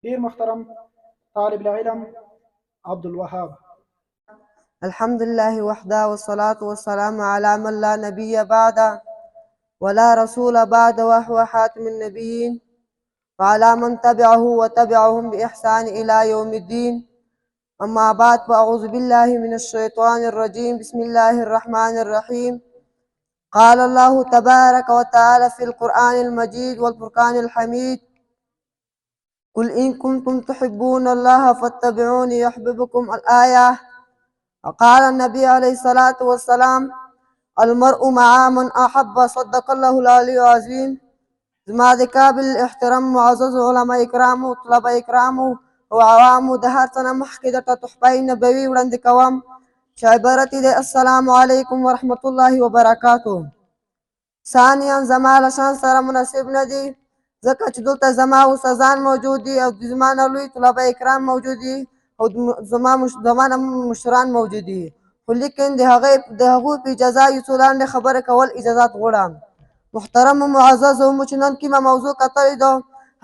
ډیر محترم طالب العلم عبد الوهاب. الحمد لله وحده والصلاة والسلام على من لا نبي بعده ولا رسول بعد وهو خاتم النبيين وعلى من تبعه وتبعهم بإحسان إلى يوم الدين. أما بعد، فأعوذ بالله من الشيطان الرجيم. بسم الله الرحمن الرحيم. قال الله تبارك وتعالى في القرآن المجيد والفرقان الحميد: قل إن كنتم تحبون الله فاتبعوني يحببكم الآية. وقال النبي عليه الصلاة والسلام: المرء مع من أحب. صدق الله العلي العظيم. زما د کابل احترام معزز علماء کرامو، طلبه کرامو او عوامو، د هر څه نه مخکې درته تحفه نبوي وړاندې کوم چې عبارت دی: السلام علیکم ورحمة الله وبرکاته. ثانیاً زما له شان سره مناسب نه دي، ځکه چې دلته زما استادان موجود دي او زما نه لوی طلبه کرام موجود دي او زما نه مشران موجود دي، خو لیکن د هغوی په اجازه یو څو لاندې خبرې کول اجازات غواړم. محترم و معزز او چې نن کومه موضوع کتلې ده،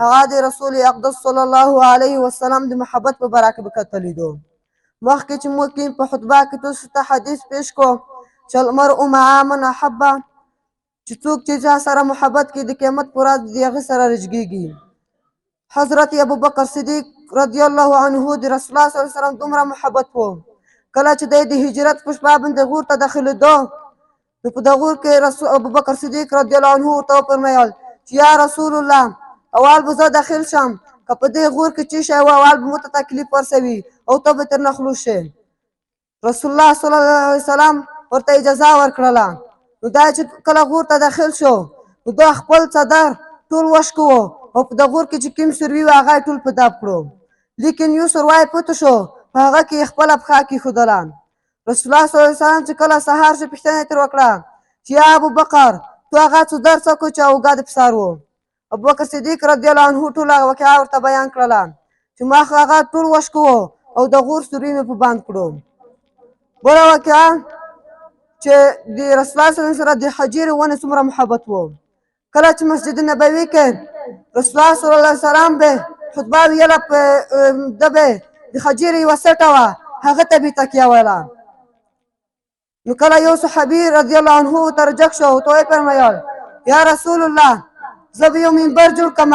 هغه د رسول اقدس صلی الله علیه وسلم د محبت په باره کې به کتلې ده. مخکې چې موږ په خطبه کې تاسو ته حدیث پیش کو چې المرء مع من احب، چې څوک چې چا سره محبت کوي د قیامت پر ورځ د هغه سره رجګېږي. حضرت ابوبکر صدیق رضی الله عنه د رسول الله صلی الله علیه وسلم دومره محبت و، کله چې دی د هجرت په شپه باندې غور ته داخلېده، نو په دغه غور کې رسول ابوبکر صدیق رضی الله عنه ورته وفرمیل چې یا رسول الله، اول به زه داخل شم، که په دې غور کې څه شی و اول به موته تکلیف ورسوي او ته به ترنه خلاص شې. رسول الله صلی الله علیه وسلم ورته اجازه ورکړله. نو دا چې کله غور ته داخل شو، نو دا خپل څادر ټول وشکوه او په دغه غور کې چې کوم سروي و هغه ټول په داب کړو، لیکن یو سروی پټ شو، په هغه کې خپله پښه کېښودله. رسول الله صلی الله علیه وسلم چې کله سهار شو پوښتنه یې ترې وکړه چې یا ابوبکر، تو هغه څادر څه کړو چې اوږه د پسر و؟ ابوبکر صدیق رضی الله عنه ټوله واقعه ورته بیان کړله چې ما هغه ټول وشکوه او د غور سروي مې په بند کړو. بله واقعه چې د رسول الله صلی الله علیه وسلم سره د حجیرې ونې څومره محبت و. کله چې مسجد نبوي کې رسول الله صلی الله علیه وسلم به خطبه ویله، په ده به د حجیرې یوه سټه وه، هغه ته به یې تکیه ویله. نو کله یو صحابي رضی الله عنه ورته رجک شو، ورته ویې فرمیل یا رسول الله، زه به یو منبر جوړ کړم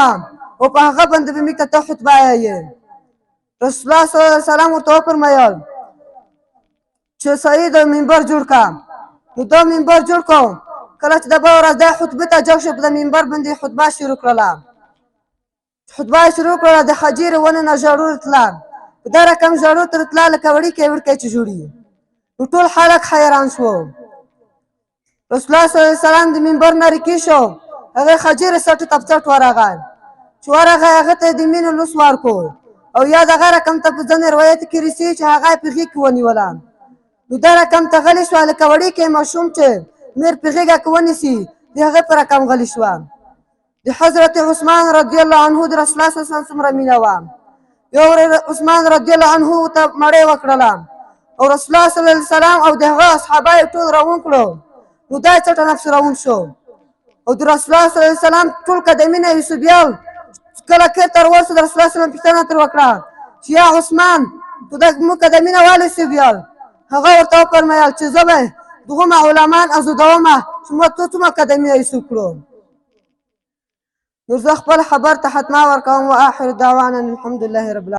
او په هغه باندې به موږ ته ته خطبه وایې. رسول الله صلی الله علیه وسلم ورته وفرمیل چې صحیح د منبر جوړ کړه. نو دا منبر جوړ کړو. کله چې د بله ورځ دا خطبې ته جوړ شو، په د منبر باندې خطبه شروع کړله. خطبه یې شروع کړله، د حجیرې ونې نه ژړو راتله، په دا رقم ژړو ترې تله لکه وړیکی وړیکی چې ژوړي. نو ټول خلک حیران شو. رسول الله صلی الله علیه وسلم د منبر نه رکې شو، هغې حجیرې سټو ته په څټ ورغی. چې ورغی هغه ته یې د مینې لوس ورکړو او یا دغه رقم ته په ځینې روایت کې رسي چې هغه یې په غېږ کې ونیوله. نو دا رقم ته غلې شوه لکه وړیکی ماشوم چې میر په غېږه کې ونیسي، د هغې په رقم غلې شوه. د حضرت عثمان رضی الله عنه د رسول الله صلی الله علیه وسلم څومره مینه وه. یو عثمان رضی الله عنه ته مړۍ وکړله او رسول الله صلی الله علیه وسلم او د هغه اصحابه یې ټول روان کړو. نو دا یې څټه نفس روان شو او د رسول الله صلی الله علیه وسلم ټول قدمونه یې وسوبیل. کله کېر ته ورسېد، رسول الله صلی الله علیه وسلم پوښتنه ترې وکړه چې یا عثمان، تو دا زموږ قدمونه ولې سوبیل؟ هغه ورته وفرمیل چې زه به دغومره علمان ازودومه چې ما څومره قدمونه یې سوب کړو. نو زه خپل خبر ته ختمه ورکوم. و آخر دعوانا الحمد لله رب العالمین.